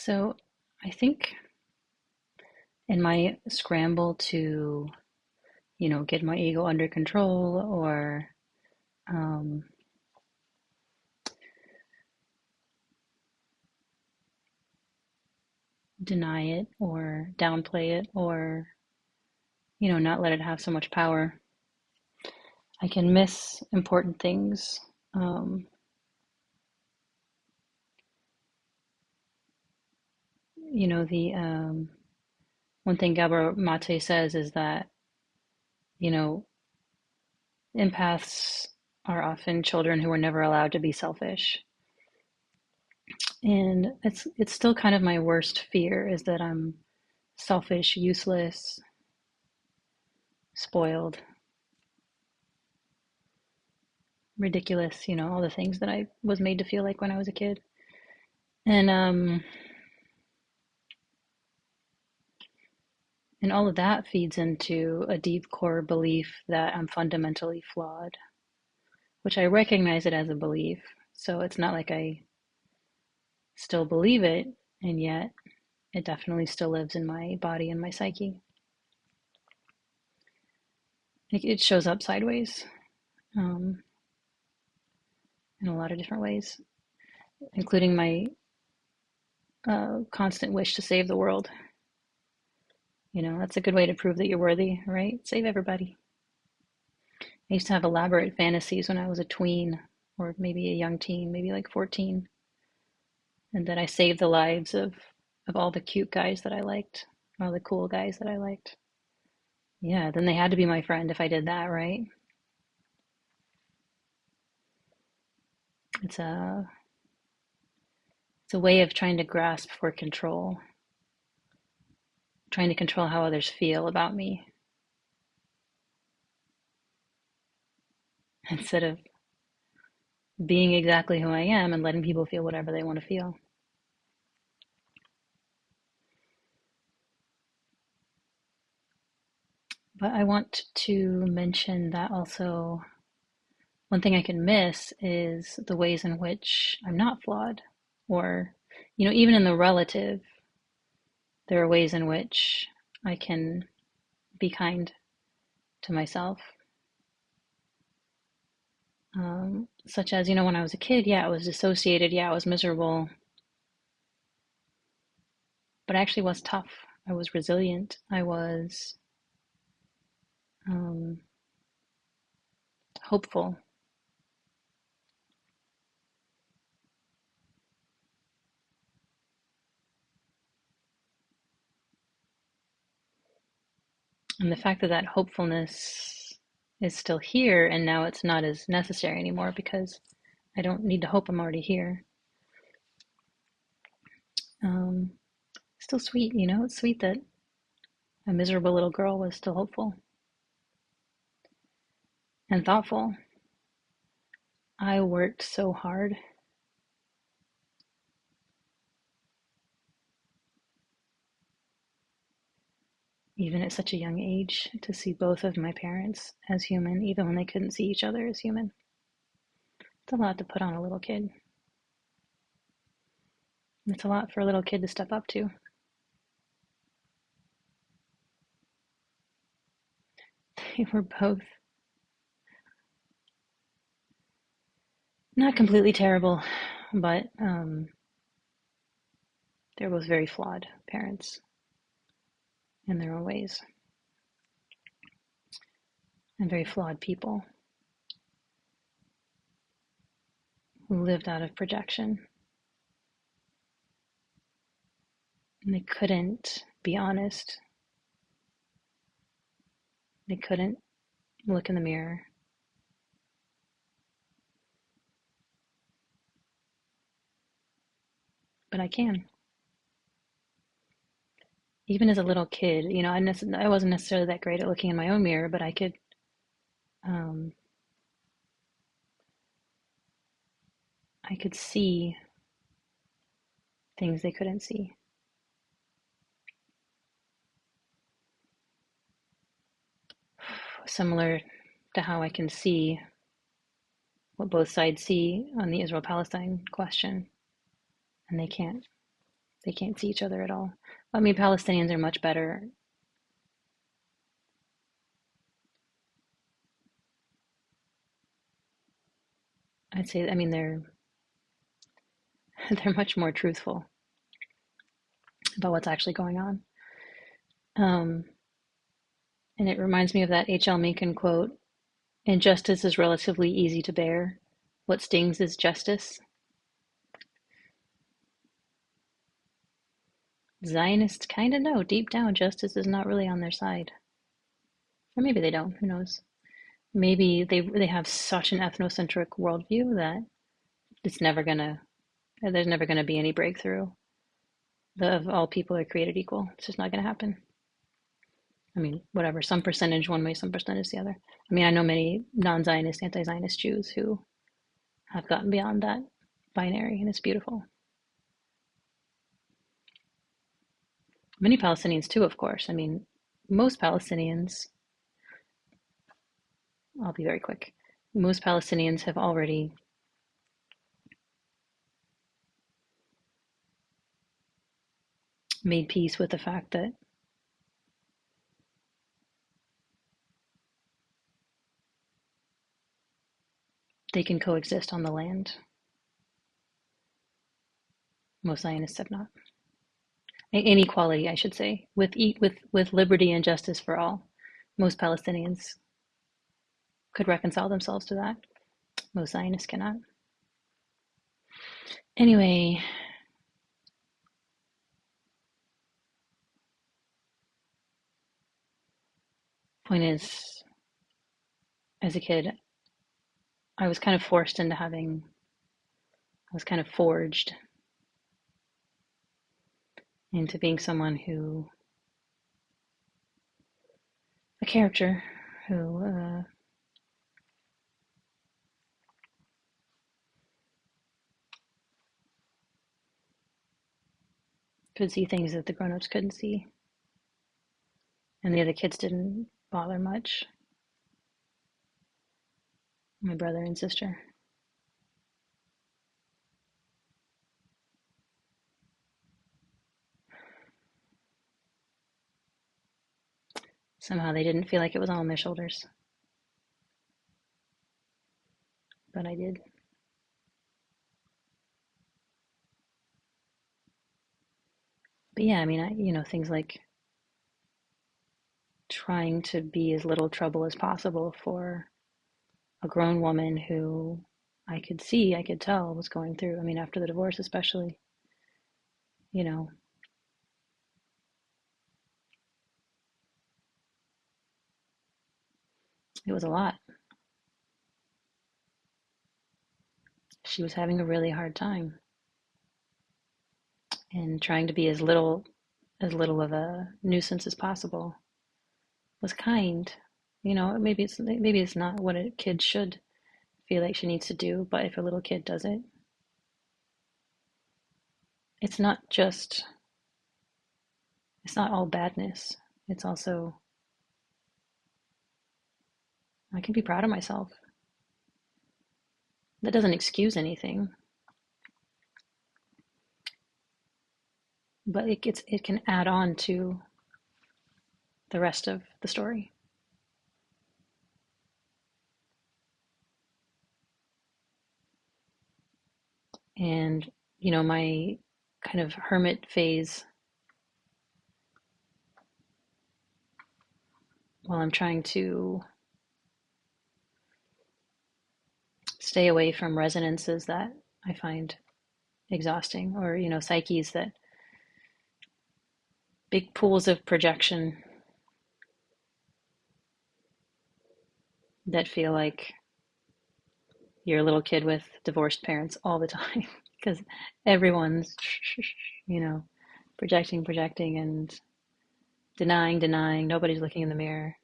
So I think in my scramble to, get my ego under control or um, deny it or downplay it or, not let it have so much power, I can miss important things. Um, the one thing Gabor Mate says is that, you know, empaths are often children who were never allowed to be selfish. And it's still kind of my worst fear is that I'm selfish, useless, spoiled, ridiculous, all the things that I was made to feel like when I was a kid. And all of that feeds into a deep core belief that I'm fundamentally flawed, which I recognize it as a belief. So it's not like I still believe it, and yet it definitely still lives in my body and my psyche. It shows up sideways um, in a lot of different ways, including my constant wish to save the world. That's a good way to prove that you're worthy, right? Save everybody. I used to have elaborate fantasies when I was a tween or maybe a young teen, maybe like 14, and that I saved the lives of all the cute guys that I liked, all the cool guys that I liked. Yeah, then they had to be my friend if I did that, right? It's a it's a way of trying to grasp for control, trying to control how others feel about me instead of being exactly who I am and letting people feel whatever they want to feel. But I want to mention that also one thing I can miss is the ways in which I'm not flawed. Or, even in the relative, there are ways in which I can be kind to myself. Such as, when I was a kid, yeah, I was dissociated, yeah, I was miserable, but I actually was tough. I was resilient. I was um, hopeful. And the fact that that hopefulness is still here and now it's not as necessary anymore because I don't need to hope, I'm already here. Um, Still sweet, it's sweet that a miserable little girl was still hopeful and thoughtful. I worked so hard, even at such a young age, to see both of my parents as human, even when they couldn't see each other as human. It's a lot to put on a little kid. It's a lot for a little kid to step up to. They were both not completely terrible, but they're both very flawed parents in their own ways, and very flawed people who lived out of projection. And they couldn't be honest. They couldn't look in the mirror. But I can. Even as a little kid, I wasn't necessarily that great at looking in my own mirror, but um, I could see things they couldn't see. Similar to how I can see what both sides see on the Israel-Palestine question, and they can't. They can't see each other at all. I mean, Palestinians are much better. I'd say, I mean, they're much more truthful about what's actually going on. Um, and it reminds me of that H.L. Mencken quote: "Injustice is relatively easy to bear. What stings is justice." Zionists kind of know deep down justice is not really on their side. Or maybe they don't, who knows? Maybe they have such an ethnocentric worldview that it's never gonna there's never gonna be any breakthrough. Of all people are created equal. It's just not gonna happen. I mean, whatever, some percentage one way, some percentage the other. I mean, I know many non-Zionist, anti-Zionist Jews who have gotten beyond that binary, and it's beautiful. Many Palestinians too, of course. I mean, most Palestinians, I'll be very quick, most Palestinians have already made peace with the fact that they can coexist on the land. Most Zionists have not. Inequality, I should say, with liberty and justice for all. Most Palestinians could reconcile themselves to that. Most Zionists cannot. Anyway, point is, as a kid, I was kind of forced into having, I was kind of forged into being someone who, a character who could see things that the grown-ups couldn't see, and the other kids didn't bother much. My brother and sister. Somehow they didn't feel like it was all on their shoulders, but I did. But yeah, I mean, things like trying to be as little trouble as possible for a grown woman who I could tell was going through. I mean, after the divorce, especially, you know, it was a lot. She was having a really hard time, and trying to be as little of a nuisance as possible was kind. Maybe it's not what a kid should feel like she needs to do, but if a little kid does it, it's not just it's not all badness. It's also, I can be proud of myself. That doesn't excuse anything, but it can add on to the rest of the story. And my kind of hermit phase, while I'm trying to stay away from resonances that I find exhausting, or psyches that big pools of projection that feel like you're a little kid with divorced parents all the time because everyone's you know projecting and denying, nobody's looking in the mirror.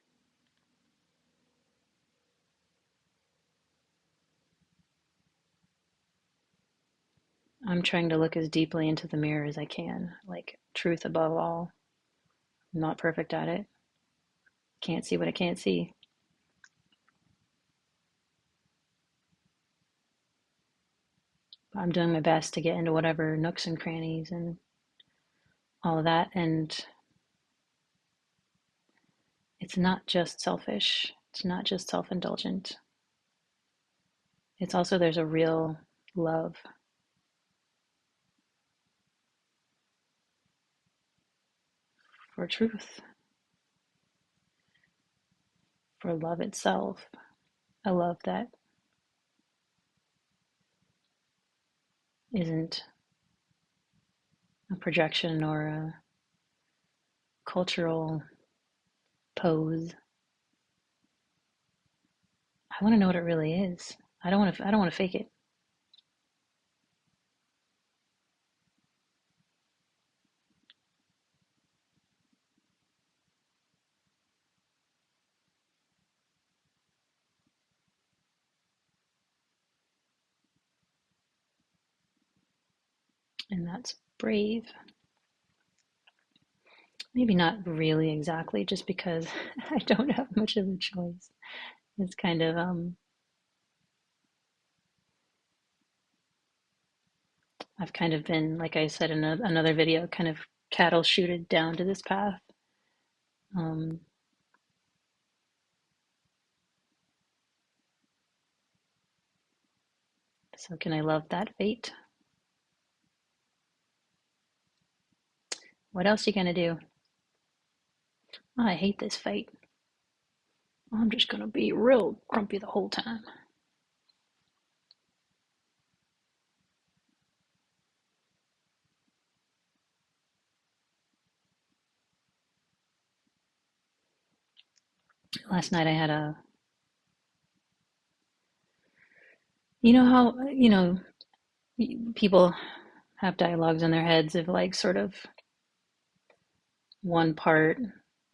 I'm trying to look as deeply into the mirror as I can, like truth above all. I'm not perfect at it. Can't see what I can't see. I'm doing my best to get into whatever nooks and crannies and all of that. And it's not just selfish, it's not just self indulgent. It's also, there's a real love for truth, for love itself, a love that isn't a projection or a cultural pose. I want to know what it really is. I don't want to fake it. And that's brave. Maybe not really exactly, just because I don't have much of a choice. It's kind of I've kind of been, like I said in another video, kind of cattle shooted down to this path. Um, so can I love that fate? What else are you gonna do? Oh, I hate this fate. I'm just gonna be real grumpy the whole time. Last night I had a, you know how, people have dialogues in their heads of like sort of one part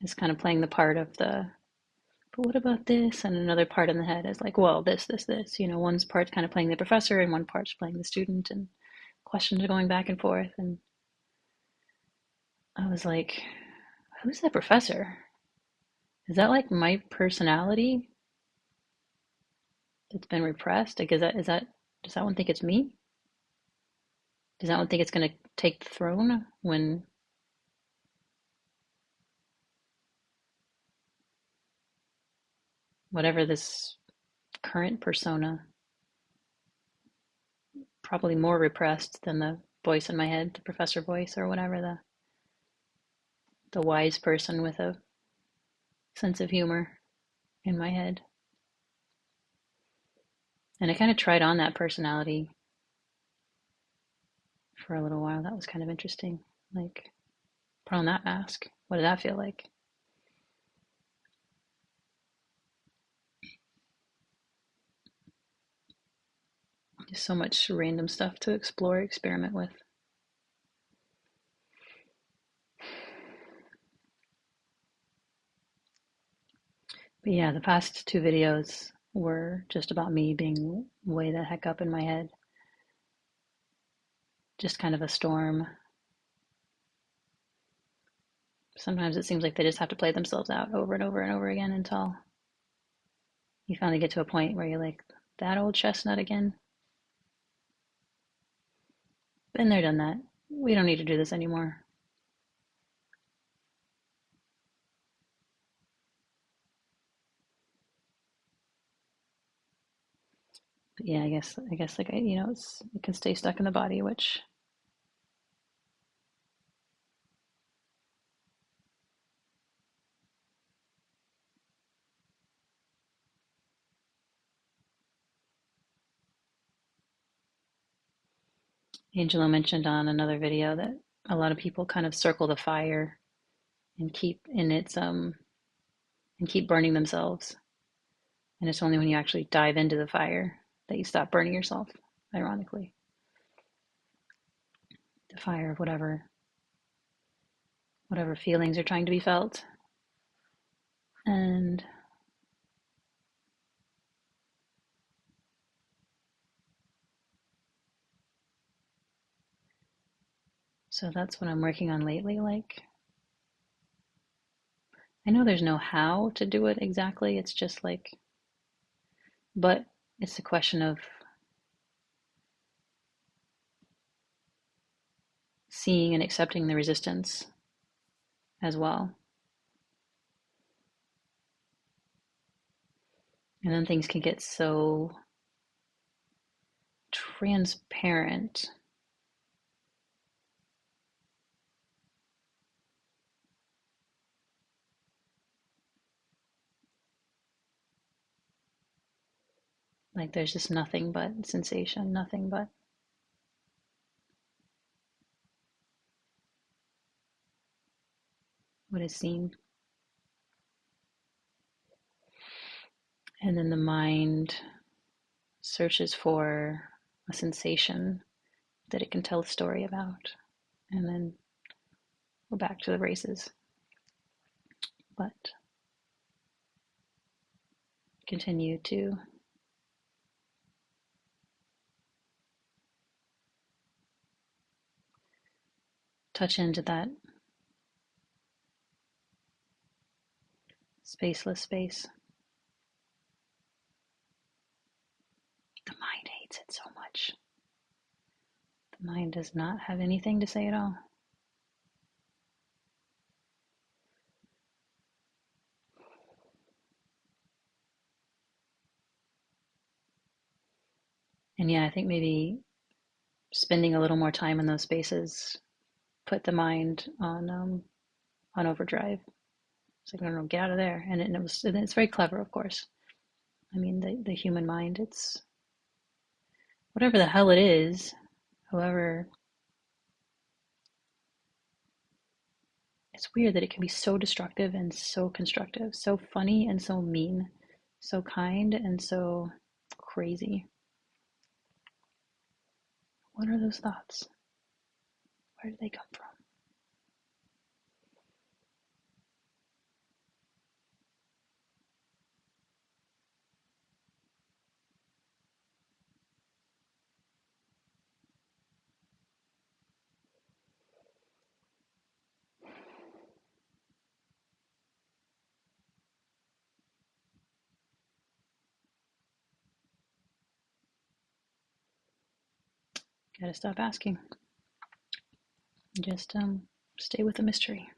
is kind of playing the part of the, but what about this? And another part in the head is like, well, this. One's part's kind of playing the professor and one part's playing the student, and questions are going back and forth. And I was like, who's that professor? Is that like my personality that's been repressed? Like, does that one think it's me? Does that one think it's going to take the throne when whatever this current persona, probably more repressed than the voice in my head, the professor voice or whatever, the wise person with a sense of humor in my head. And I kind of tried on that personality for a little while. That was kind of interesting. Like, put on that mask. What did that feel like? Just so much random stuff to explore, experiment with. But yeah, the past two videos were just about me being way the heck up in my head. Just kind of a storm. Sometimes it seems like they just have to play themselves out over and over and over again until you finally get to a point where you're like, that old chestnut again? Been there, done that. We don't need to do this anymore. But yeah, I guess like it can stay stuck in the body, which Angelo mentioned on another video that a lot of people kind of circle the fire and keep in its and keep burning themselves. And it's only when you actually dive into the fire that you stop burning yourself, ironically. The fire of whatever feelings are trying to be felt. And so that's what I'm working on lately. Like, I know there's no how to do it exactly. It's just like, but it's a question of seeing and accepting the resistance as well. And then things can get so transparent. Like there's just nothing but sensation, nothing but what is seen. And then the mind searches for a sensation that it can tell a story about. And then we're back to the races. But continue to touch into that spaceless space. The mind hates it so much. The mind does not have anything to say at all. And yeah, I think maybe spending a little more time in those spaces put the mind on overdrive. It's like, no, get out of there. And it's very clever, of course. I mean, the human mind, it's whatever the hell it is, however, it's weird that it can be so destructive and so constructive, so funny and so mean, so kind and so crazy. What are those thoughts? Where do they come from? Gotta stop asking. Just stay with the mystery.